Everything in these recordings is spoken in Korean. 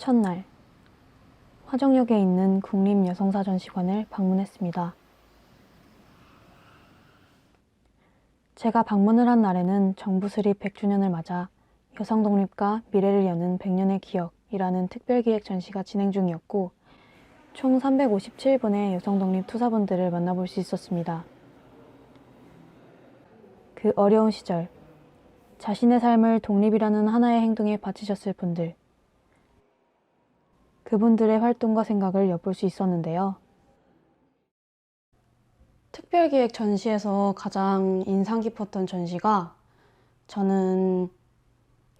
첫날, 화정역에 있는 국립여성사전시관을 방문했습니다. 제가 방문을 한 날에는 정부 수립 100주년을 맞아 여성 독립과 미래를 여는 100년의 기억이라는 특별기획 전시가 진행 중이었고, 총 357분의 여성 독립 투사분들을 만나볼 수 있었습니다. 그 어려운 시절, 자신의 삶을 독립이라는 하나의 행동에 바치셨을 분들, 그분들의 활동과 생각을 엿볼 수 있었는데요. 특별기획 전시에서 가장 인상 깊었던 전시가, 저는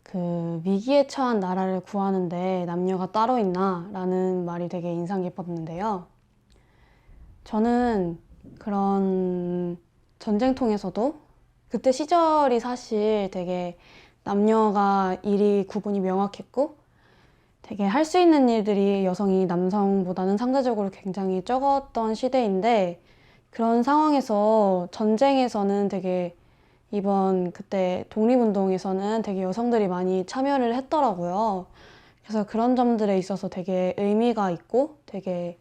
그 위기에 처한 나라를 구하는데 남녀가 따로 있나? 라는 말이 되게 인상 깊었는데요. 저는 그런 전쟁통에서도 그때 시절이 사실 되게 남녀가 일이 구분이 명확했고, 되게 할 수 있는 일들이 여성이 남성보다는 상대적으로 굉장히 적었던 시대인데, 그런 상황에서 전쟁에서는 되게 이번 그때 독립운동에서는 되게 여성들이 많이 참여를 했더라고요. 그래서 그런 점들에 있어서 되게 의미가 있고 되게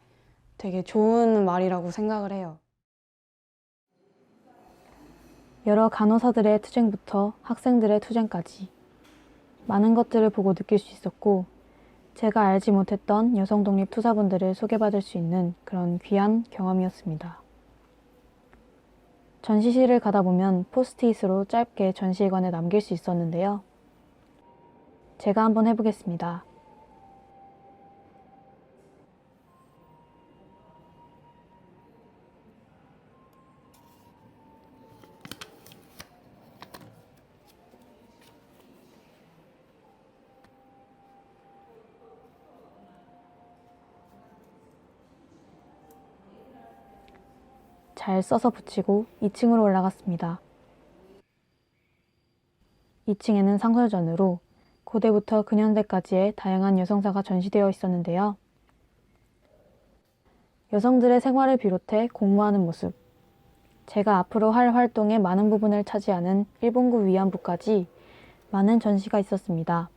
좋은 말이라고 생각을 해요. 여러 간호사들의 투쟁부터 학생들의 투쟁까지 많은 것들을 보고 느낄 수 있었고, 제가 알지 못했던 여성 독립 투사분들을 소개받을 수 있는 그런 귀한 경험이었습니다. 전시실을 가다 보면 포스트잇으로 짧게 전시관에 남길 수 있었는데요. 제가 한번 해보겠습니다. 잘 써서 붙이고 2층으로 올라갔습니다. 2층에는 상설전으로 고대부터 근현대까지의 다양한 여성사가 전시되어 있었는데요. 여성들의 생활을 비롯해 공부하는 모습, 제가 앞으로 할 활동의 많은 부분을 차지하는 일본군 위안부까지 많은 전시가 있었습니다.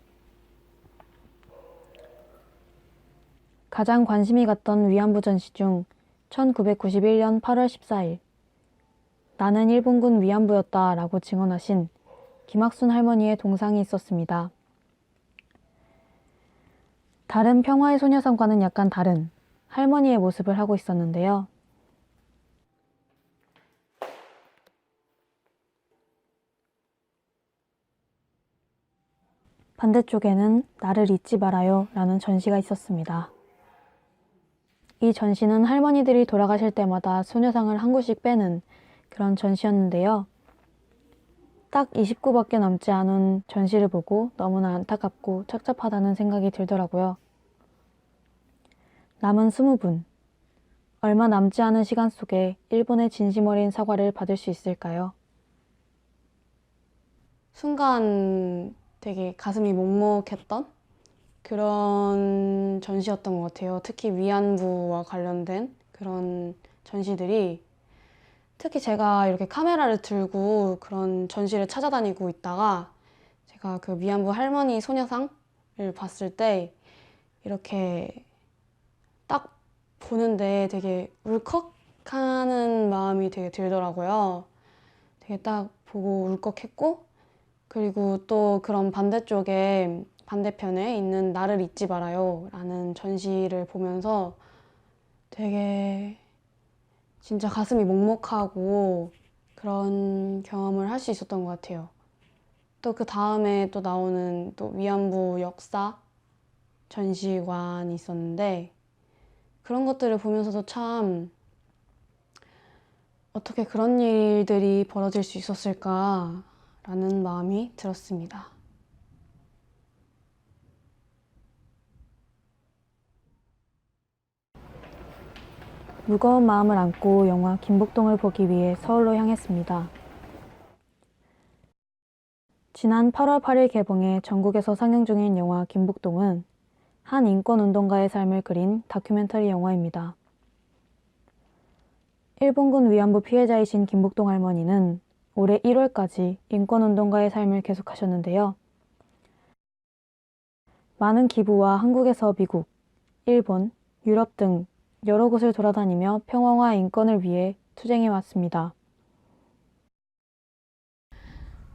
가장 관심이 갔던 위안부 전시 중 1991년 8월 14일 나는 일본군 위안부였다 라고 증언하신 김학순 할머니의 동상이 있었습니다. 다른 평화의 소녀상과는 약간 다른 할머니의 모습을 하고 있었는데요. 반대쪽에는 나를 잊지 말아요 라는 전시가 있었습니다. 이 전시는 할머니들이 돌아가실 때마다 소녀상을 한 구씩 빼는 그런 전시였는데요. 딱 29밖에 남지 않은 전시를 보고 너무나 안타깝고 착잡하다는 생각이 들더라고요. 남은 20분, 얼마 남지 않은 시간 속에 일본의 진심 어린 사과를 받을 수 있을까요? 순간 되게 가슴이 먹먹했던 그런 전시였던 것 같아요. 특히 위안부와 관련된 그런 전시들이, 특히 제가 이렇게 카메라를 들고 그런 전시를 찾아다니고 있다가 제가 그 위안부 할머니 소녀상을 봤을 때 이렇게 딱 보는데 되게 울컥하는 마음이 되게 들더라고요. 되게 딱 보고 울컥했고, 그리고 또 그런 반대편에 있는 나를 잊지 말아요 라는 전시를 보면서 되게 진짜 가슴이 먹먹하고 그런 경험을 할 수 있었던 것 같아요. 또 그 다음에 또 나오는 또 위안부 역사 전시관이 있었는데, 그런 것들을 보면서도 참 어떻게 그런 일들이 벌어질 수 있었을까 라는 마음이 들었습니다. 무거운 마음을 안고 영화 김복동을 보기 위해 서울로 향했습니다. 지난 8월 8일 개봉해 전국에서 상영 중인 영화 김복동은 한 인권운동가의 삶을 그린 다큐멘터리 영화입니다. 일본군 위안부 피해자이신 김복동 할머니는 올해 1월까지 인권운동가의 삶을 계속하셨는데요. 많은 기부와 한국에서 미국, 일본, 유럽 등 여러 곳을 돌아다니며 평화와 인권을 위해 투쟁해 왔습니다.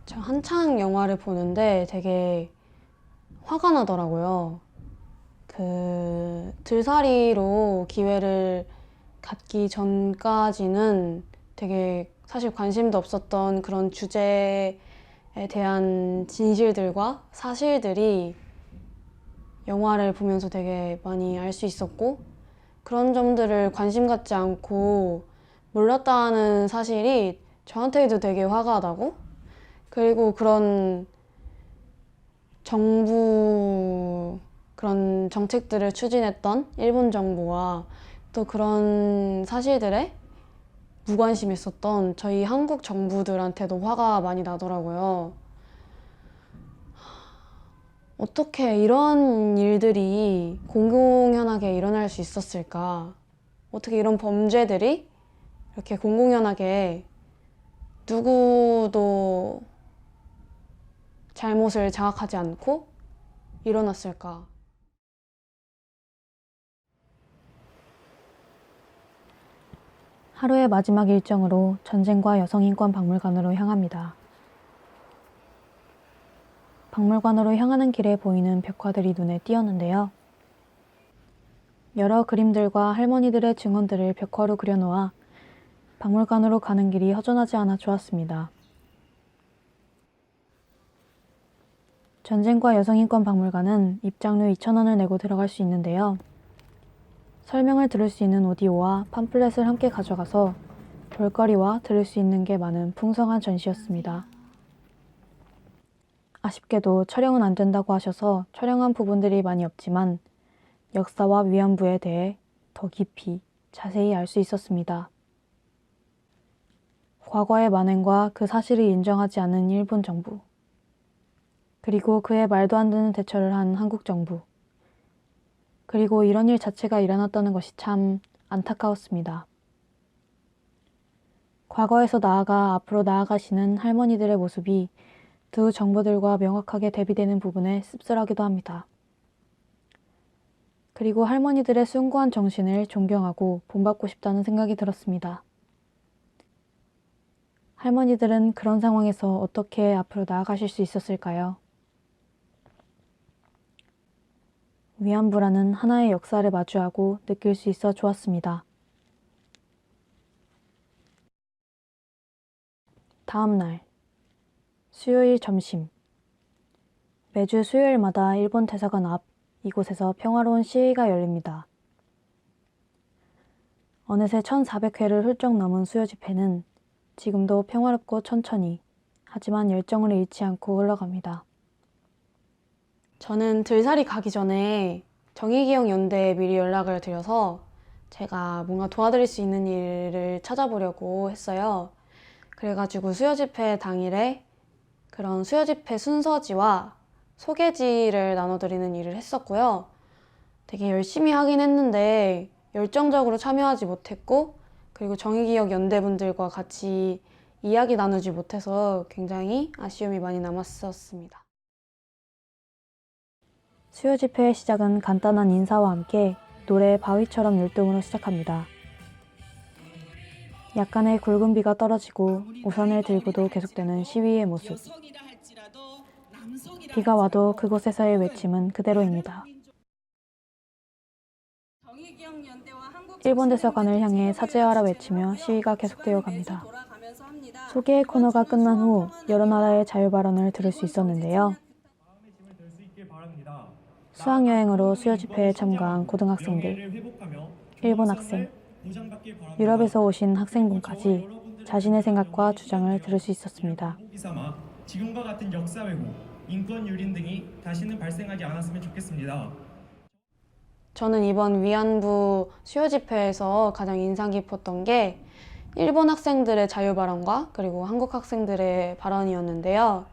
저 한창 영화를 보는데 되게 화가 나더라고요. 들사리로 기회를 갖기 전까지는 되게 사실 관심도 없었던 그런 주제에 대한 진실들과 사실들이 영화를 보면서 되게 많이 알 수 있었고, 그런 점들을 관심 갖지 않고 몰랐다는 사실이 저한테도 되게 화가 나고, 그리고 그런 그런 정책들을 추진했던 일본 정부와 또 그런 사실들에 무관심했었던 저희 한국 정부들한테도 화가 많이 나더라고요. 어떻게 이런 일들이 공공연하게 일어날 수 있었을까? 어떻게 이런 범죄들이 이렇게 공공연하게 누구도 잘못을 자각하지 않고 일어났을까? 하루의 마지막 일정으로 전쟁과 여성인권 박물관으로 향합니다. 박물관으로 향하는 길에 보이는 벽화들이 눈에 띄었는데요. 여러 그림들과 할머니들의 증언들을 벽화로 그려놓아 박물관으로 가는 길이 허전하지 않아 좋았습니다. 전쟁과 여성인권 박물관은 입장료 2,000원을 내고 들어갈 수 있는데요. 설명을 들을 수 있는 오디오와 팜플렛을 함께 가져가서 볼거리와 들을 수 있는 게 많은 풍성한 전시였습니다. 아쉽게도 촬영은 안 된다고 하셔서 촬영한 부분들이 많이 없지만 역사와 위안부에 대해 더 깊이 자세히 알 수 있었습니다. 과거의 만행과 그 사실을 인정하지 않은 일본 정부, 그리고 그의 말도 안 되는 대처를 한 한국 정부, 그리고 이런 일 자체가 일어났다는 것이 참 안타까웠습니다. 과거에서 나아가 앞으로 나아가시는 할머니들의 모습이 두 정부들과 명확하게 대비되는 부분에 씁쓸하기도 합니다. 그리고 할머니들의 숭고한 정신을 존경하고 본받고 싶다는 생각이 들었습니다. 할머니들은 그런 상황에서 어떻게 앞으로 나아가실 수 있었을까요? 위안부라는 하나의 역사를 마주하고 느낄 수 있어 좋았습니다. 다음 날, 수요일 점심. 매주 수요일마다 일본 대사관 앞 이곳에서 평화로운 시위가 열립니다. 어느새 1,400회를 훌쩍 넘은 수요 집회는 지금도 평화롭고 천천히, 하지만 열정을 잃지 않고 흘러갑니다. 저는 들살이 가기 전에 정의기억연대에 미리 연락을 드려서 제가 뭔가 도와드릴 수 있는 일을 찾아보려고 했어요. 그래가지고 수요 집회 당일에 그런 수요 집회 순서지와 소개지를 나눠드리는 일을 했었고요. 되게 열심히 하긴 했는데 열정적으로 참여하지 못했고, 그리고 정의기억연대분들과 같이 이야기 나누지 못해서 굉장히 아쉬움이 많이 남았었습니다. 수요 집회의 시작은 간단한 인사와 함께 노래 바위처럼 율동으로 시작합니다. 약간의 굵은 비가 떨어지고 우산을 들고도 계속되는 시위의 모습. 비가 와도 그곳에서의 외침은 그대로입니다. 일본 대사관을 향해 사죄하라 외치며 시위가 계속되어 갑니다. 소개의 코너가 끝난 후 여러 나라의 자유 발언을 들을 수 있었는데요. 수학여행으로 수요 집회에 참가한 고등학생들, 일본 학생, 유럽에서 오신 학생분까지 자신의 생각과 주장을 들을 수 있었습니다. 지금과 같은 역사 왜곡, 인권 유린 등이 다시는 발생하지 않았으면 좋겠습니다. 저는 이번 위안부 수요 집회에서 가장 인상 깊었던 게 일본 학생들의 자유 발언과 그리고 한국 학생들의 발언이었는데요.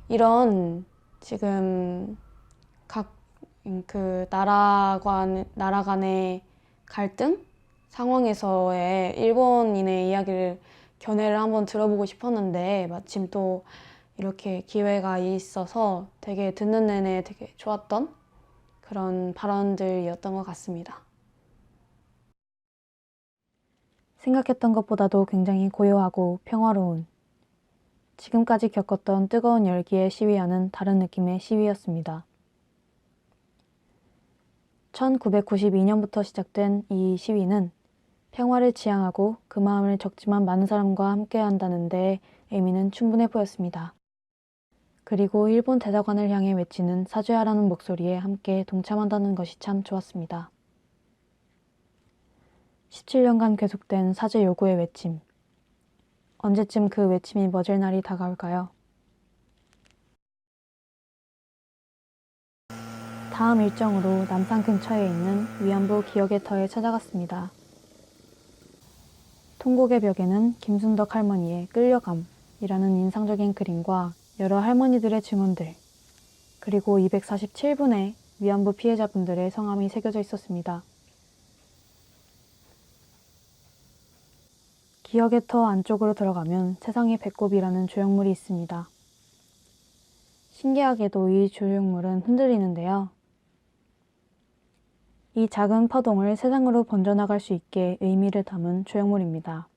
이런 지금 각 나라 간의 갈등 상황에서의 일본인의 이야기를 견해를 한번 들어보고 싶었는데 마침 또 이렇게 기회가 있어서 되게 듣는 내내 되게 좋았던 그런 발언들이었던 것 같습니다. 생각했던 것보다도 굉장히 고요하고 평화로운, 지금까지 겪었던 뜨거운 열기의 시위와는 다른 느낌의 시위였습니다. 1992년부터 시작된 이 시위는 평화를 지향하고 그 마음을 적지만 많은 사람과 함께 한다는 데에 의미는 충분해 보였습니다. 그리고 일본 대사관을 향해 외치는 사죄하라는 목소리에 함께 동참한다는 것이 참 좋았습니다. 17년간 계속된 사죄 요구의 외침. 언제쯤 그 외침이 멎을 날이 다가올까요? 다음 일정으로 남산 근처에 있는 위안부 기억의 터에 찾아갔습니다. 통곡의 벽에는 김순덕 할머니의 끌려감이라는 인상적인 그림과 여러 할머니들의 증언들, 그리고 247분의 위안부 피해자분들의 성함이 새겨져 있었습니다. 기억의 터 안쪽으로 들어가면 세상의 배꼽이라는 조형물이 있습니다. 신기하게도 이 조형물은 흔들리는데요. 이 작은 파동을 세상으로 번져나갈 수 있게 의미를 담은 조형물입니다.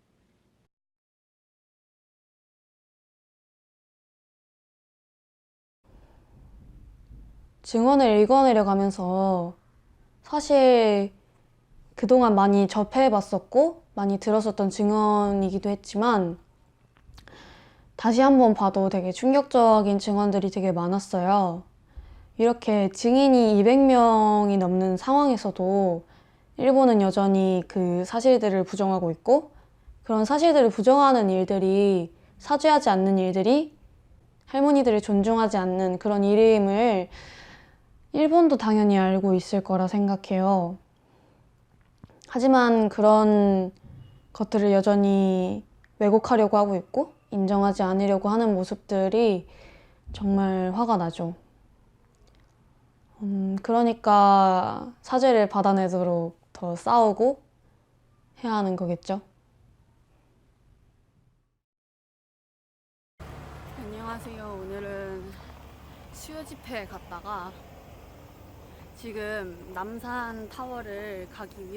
증언을 읽어내려 가면서 사실 그동안 많이 접해봤었고 많이 들었었던 증언이기도 했지만 다시 한번 봐도 되게 충격적인 증언들이 되게 많았어요. 이렇게 증인이 200명이 넘는 상황에서도 일본은 여전히 그 사실들을 부정하고 있고, 그런 사실들을 부정하는 일들이, 사죄하지 않는 일들이 할머니들을 존중하지 않는 그런 일임을 일본도 당연히 알고 있을 거라 생각해요. 하지만 그런 것들을 여전히 왜곡하려고 하고 있고 인정하지 않으려고 하는 모습들이 정말 화가 나죠. 그러니까 사죄를 받아내도록 더 싸우고 해야 하는 거겠죠. 안녕하세요. 오늘은 수요 집회에 갔다가 지금 남산 타워를 가기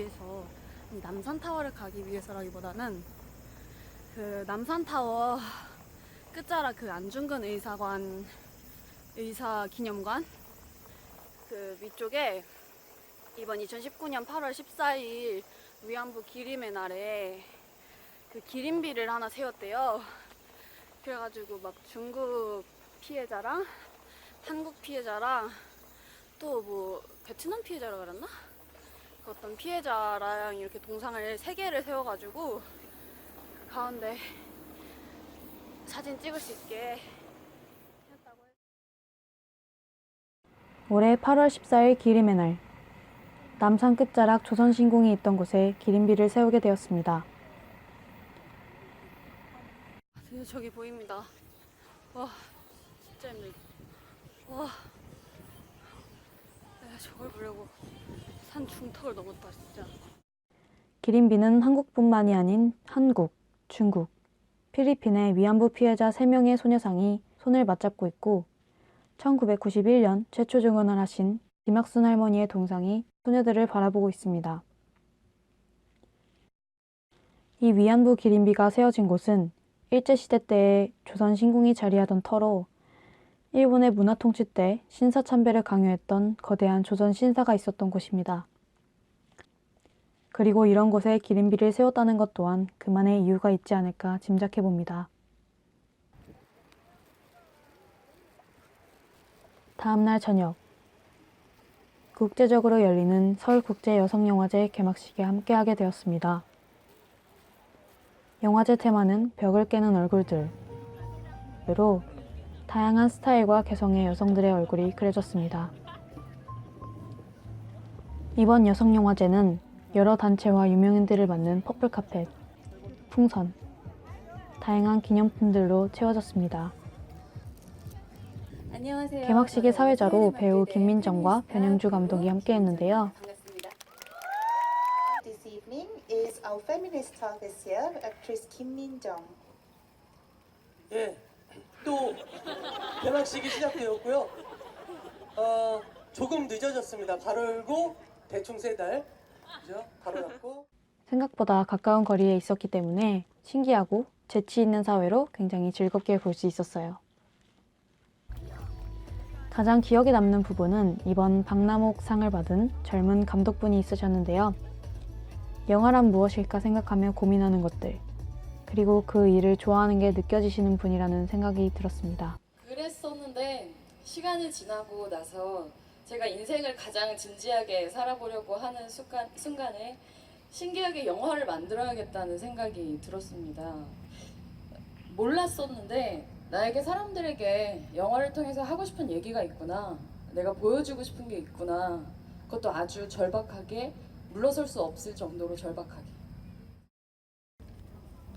위해서라기보다는 그 남산 타워 끝자락 그 안중근 의사 기념관 그 위쪽에 이번 2019년 8월 14일 위안부 기림의 날에 그 기림비를 하나 세웠대요. 그래가지고 막 중국 피해자랑 한국 피해자랑 또 뭐 베트남 피해자라 그랬나? 그 어떤 피해자랑 이렇게 동상을 3개를 세워가지고 그 가운데 사진 찍을 수 있게 했다고 해요. 올해 8월 14일 기림의 날, 남산 끝자락 조선신궁이 있던 곳에 기림비를 세우게 되었습니다. 드디어 저기 보입니다. 와 진짜 힘들다. 와 내가 저걸 보려고 산 중턱을 넘었다 진짜. 기림비는 한국뿐만이 아닌 한국, 중국, 필리핀의 위안부 피해자 3명의 소녀상이 손을 맞잡고 있고 1991년 최초 증언을 하신 김학순 할머니의 동상이 소녀들을 바라보고 있습니다. 이 위안부 기림비가 세워진 곳은 일제시대 때의 조선신궁이 자리하던 터로 일본의 문화통치 때 신사참배를 강요했던 거대한 조선 신사가 있었던 곳입니다. 그리고 이런 곳에 기림비를 세웠다는 것 또한 그만의 이유가 있지 않을까 짐작해봅니다. 다음날 저녁, 국제적으로 열리는 서울국제여성영화제 개막식에 함께하게 되었습니다. 영화제 테마는 벽을 깨는 얼굴들로 다양한 스타일과 개성의 여성들의 얼굴이 그려졌습니다. 이번 여성영화제는 여러 단체와 유명인들을 만난 퍼플카펫, 풍선, 다양한 기념품들로 채워졌습니다. 안녕하세요. 개막식의 사회자로 배우 김민정과 변영주 감독이 함께했는데요. 반갑습니다. This evening is our feminist talk this year, actress Kim Min-jung. 예, 또 개막식이 시작되었고요. 조금 늦어졌습니다. 가로 열고 대충 3달, 그죠? 가로 닫고. 생각보다 가까운 거리에 있었기 때문에 신기하고 재치 있는 사회로 굉장히 즐겁게 볼 수 있었어요. 가장 기억에 남는 부분은 이번 박남옥 상을 받은 젊은 감독분이 있으셨는데요. 영화란 무엇일까 생각하며 고민하는 것들, 그리고 그 일을 좋아하는 게 느껴지시는 분이라는 생각이 들었습니다. 그랬었는데 시간이 지나고 나서 제가 인생을 가장 진지하게 살아보려고 하는 순간에 신기하게 영화를 만들어야겠다는 생각이 들었습니다. 몰랐었는데 나에게 사람들에게 영화를 통해서 하고 싶은 얘기가 있구나, 내가 보여주고 싶은 게 있구나, 그것도 아주 절박하게, 물러설 수 없을 정도로 절박하게.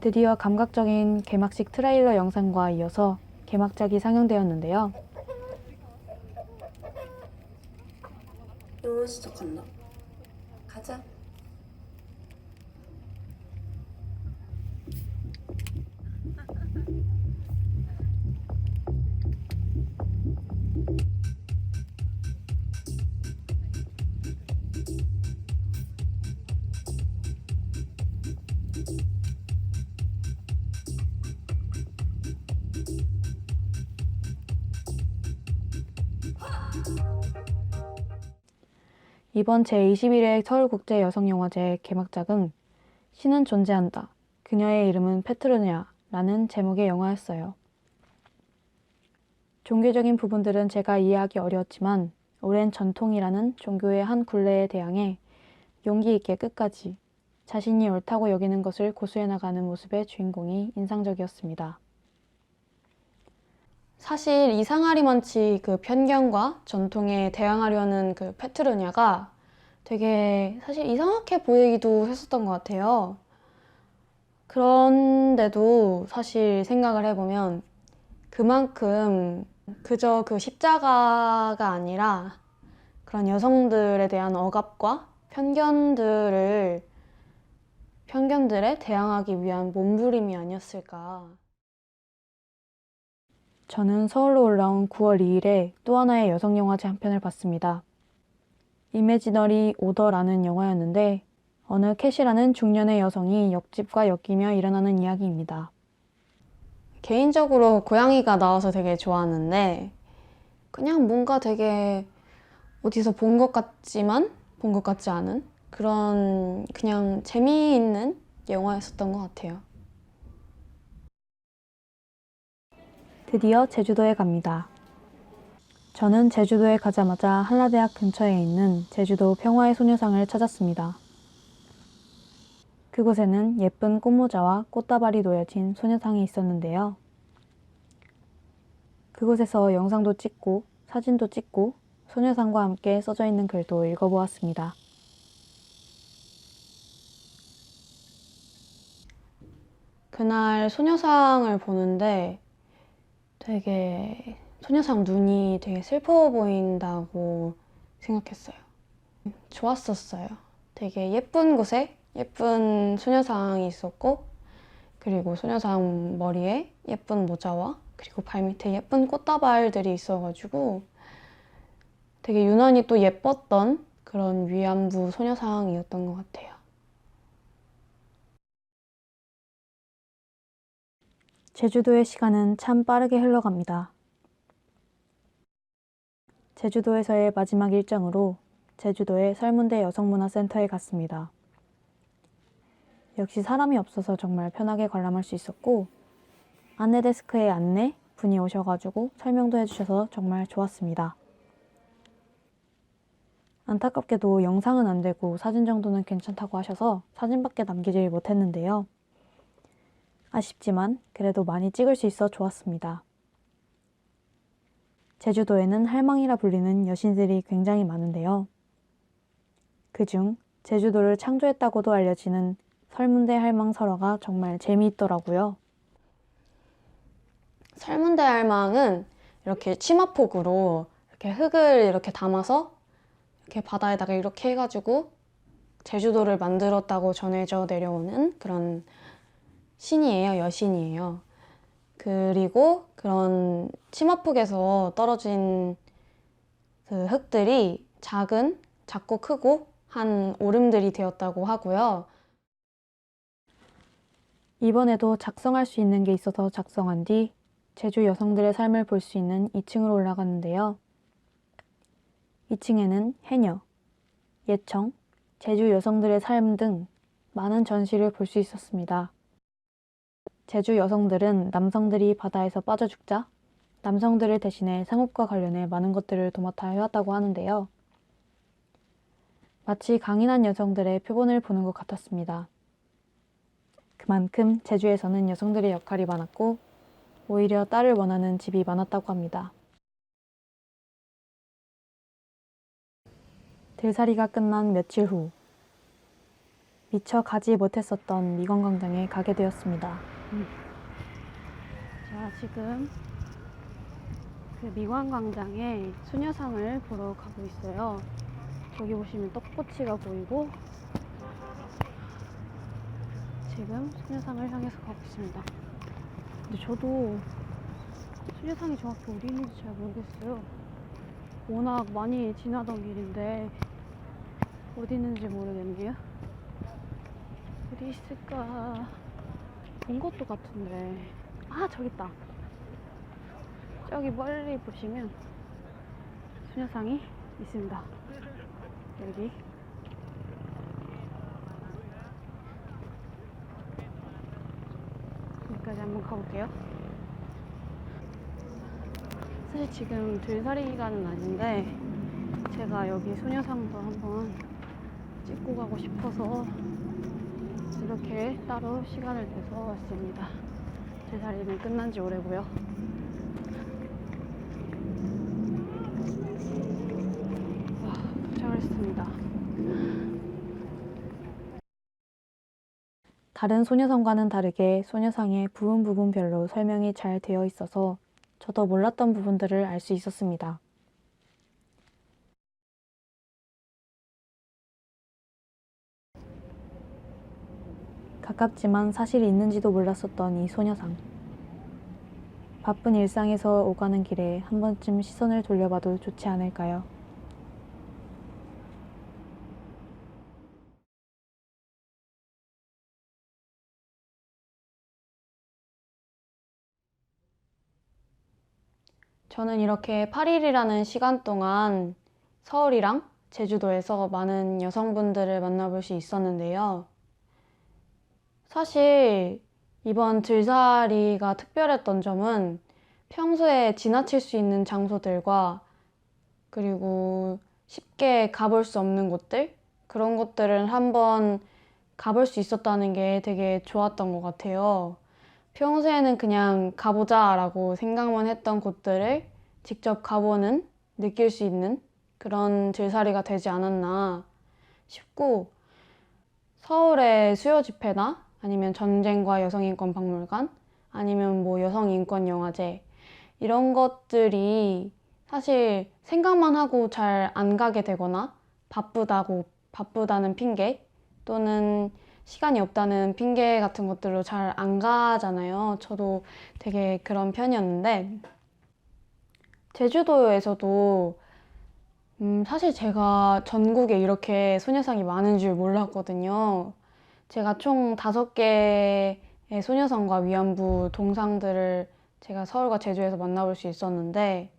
드디어 감각적인 개막식 트레일러 영상과 이어서 개막작이 상영되었는데요. 영화 시작한다. 가자. 이번 제21회 서울국제여성영화제 개막작은 신은 존재한다, 그녀의 이름은 페트루냐라는 제목의 영화였어요. 종교적인 부분들은 제가 이해하기 어려웠지만 오랜 전통이라는 종교의 한 굴레에 대항해 용기 있게 끝까지 자신이 옳다고 여기는 것을 고수해 나가는 모습의 주인공이 인상적이었습니다. 사실 이 상하리먼치 그 편견과 전통에 대항하려는 그 페트루냐가 되게 사실 이상하게 보이기도 했었던 것 같아요. 그런데도 사실 생각을 해보면 그만큼 그저 그 십자가가 아니라 그런 여성들에 대한 억압과 편견들에 대항하기 위한 몸부림이 아니었을까. 저는 서울로 올라온 9월 2일에 또 하나의 여성영화제 한 편을 봤습니다. 이매지너리 오더라는 영화였는데 어느 캐시라는 중년의 여성이 옆집과 엮이며 일어나는 이야기입니다. 개인적으로 고양이가 나와서 되게 좋아하는데 그냥 뭔가 되게 어디서 본 것 같지만 본 것 같지 않은 그런 그냥 재미있는 영화였었던 것 같아요. 드디어 제주도에 갑니다. 저는 제주도에 가자마자 한라대학 근처에 있는 제주도 평화의 소녀상을 찾았습니다. 그곳에는 예쁜 꽃모자와 꽃다발이 놓여진 소녀상이 있었는데요. 그곳에서 영상도 찍고 사진도 찍고 소녀상과 함께 써져 있는 글도 읽어보았습니다. 그날 소녀상을 보는데 되게 소녀상 눈이 되게 슬퍼 보인다고 생각했어요. 좋았었어요. 되게 예쁜 곳에 예쁜 소녀상이 있었고 그리고 소녀상 머리에 예쁜 모자와 그리고 발밑에 예쁜 꽃다발들이 있어가지고 되게 유난히 또 예뻤던 그런 위안부 소녀상이었던 것 같아요. 제주도의 시간은 참 빠르게 흘러갑니다. 제주도에서의 마지막 일정으로 제주도의 설문대 여성문화센터에 갔습니다. 역시 사람이 없어서 정말 편하게 관람할 수 있었고 안내 데스크에 안내 분이 오셔가지고 설명도 해주셔서 정말 좋았습니다. 안타깝게도 영상은 안 되고 사진 정도는 괜찮다고 하셔서 사진밖에 남기질 못했는데요. 아쉽지만 그래도 많이 찍을 수 있어 좋았습니다. 제주도에는 할망이라 불리는 여신들이 굉장히 많은데요. 그중 제주도를 창조했다고도 알려지는 설문대 할망 설화가 정말 재미있더라고요. 설문대 할망은 이렇게 치마폭으로 이렇게 흙을 이렇게 담아서 이렇게 바다에다가 이렇게 해가지고 제주도를 만들었다고 전해져 내려오는 그런 신이에요. 여신이에요. 그리고 그런 치마폭에서 떨어진 그 흙들이 작고 크고 한 오름들이 되었다고 하고요. 이번에도 작성할 수 있는 게 있어서 작성한 뒤 제주 여성들의 삶을 볼 수 있는 2층으로 올라갔는데요. 2층에는 해녀, 예청, 제주 여성들의 삶 등 많은 전시를 볼 수 있었습니다. 제주 여성들은 남성들이 바다에서 빠져 죽자 남성들을 대신해 상업과 관련해 많은 것들을 도맡아 해왔다고 하는데요. 마치 강인한 여성들의 표본을 보는 것 같았습니다. 그만큼 제주에서는 여성들의 역할이 많았고 오히려 딸을 원하는 집이 많았다고 합니다. 들살이가 끝난 며칠 후 미처 가지 못했었던 미관광장에 가게 되었습니다. 자, 지금 그 미관광장에 소녀상을 보러 가고 있어요. 저기 보시면 떡꼬치가 보이고 지금 소녀상을 향해서 가고 있습니다. 근데 저도 소녀상이 정확히 어디 있는지 잘 모르겠어요. 워낙 많이 지나던 길인데 어디 있는지 모르겠네요. 어디 있을까? 본 것도 같은데. 아, 저기 있다. 저기 멀리 보시면 소녀상이 있습니다. 여기. 여기까지 한번 가볼게요. 사실 지금 들살이 기간은 아닌데 제가 여기 소녀상도 한번 찍고 가고 싶어서 이렇게 따로 시간을 내서 왔습니다. 들살이는 끝난 지 오래고요. 와, 도착을 했습니다. 다른 소녀상과는 다르게 소녀상의 부분별로 설명이 잘 되어 있어서 저도 몰랐던 부분들을 알 수 있었습니다. 가깝지만 사실 있는지도 몰랐었던 이 소녀상. 바쁜 일상에서 오가는 길에 한 번쯤 시선을 돌려봐도 좋지 않을까요? 저는 이렇게 8일이라는 시간 동안 서울이랑 제주도에서 많은 여성분들을 만나볼 수 있었는데요. 사실 이번 들살이가 특별했던 점은 평소에 지나칠 수 있는 장소들과 그리고 쉽게 가볼 수 없는 곳들, 그런 곳들을 한번 가볼 수 있었다는 게 되게 좋았던 것 같아요. 평소에는 그냥 가보자 라고 생각만 했던 곳들을 직접 가보는, 느낄 수 있는 그런 들살이가 되지 않았나 싶고, 서울의 수요 집회나 아니면 전쟁과 여성인권 박물관, 아니면 뭐 여성인권 영화제, 이런 것들이 사실 생각만 하고 잘 안 가게 되거나 바쁘다는 핑계 또는 시간이 없다는 핑계 같은 것들로 잘 안 가잖아요. 저도 되게 그런 편이었는데 제주도에서도 사실 제가 전국에 이렇게 소녀상이 많은 줄 몰랐거든요. 제가 총 5개의 소녀상과 위안부 동상들을 제가 서울과 제주에서 만나볼 수 있었는데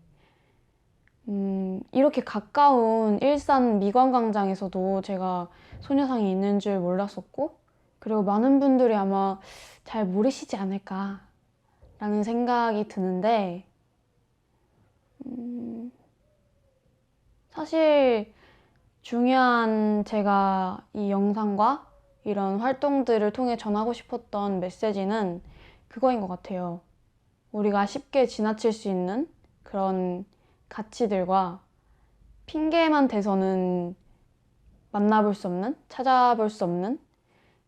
이렇게 가까운 일산 미관광장에서도 제가 소녀상이 있는 줄 몰랐었고, 그리고 많은 분들이 아마 잘 모르시지 않을까 라는 생각이 드는데 사실 중요한 제가 이 영상과 이런 활동들을 통해 전하고 싶었던 메시지는 그거인 것 같아요. 우리가 쉽게 지나칠 수 있는 그런 가치들과 핑계만 대서는 만나볼 수 없는, 찾아볼 수 없는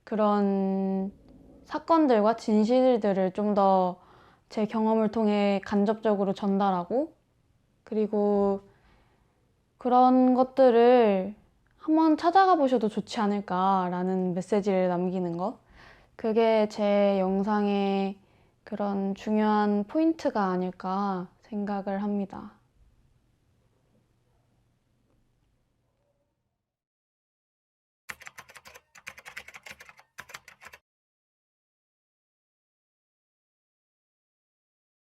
그런 사건들과 진실들을 좀 더 제 경험을 통해 간접적으로 전달하고, 그리고 그런 것들을 한번 찾아가 보셔도 좋지 않을까라는 메시지를 남기는 거. 그게 제 영상의 그런 중요한 포인트가 아닐까 생각을 합니다.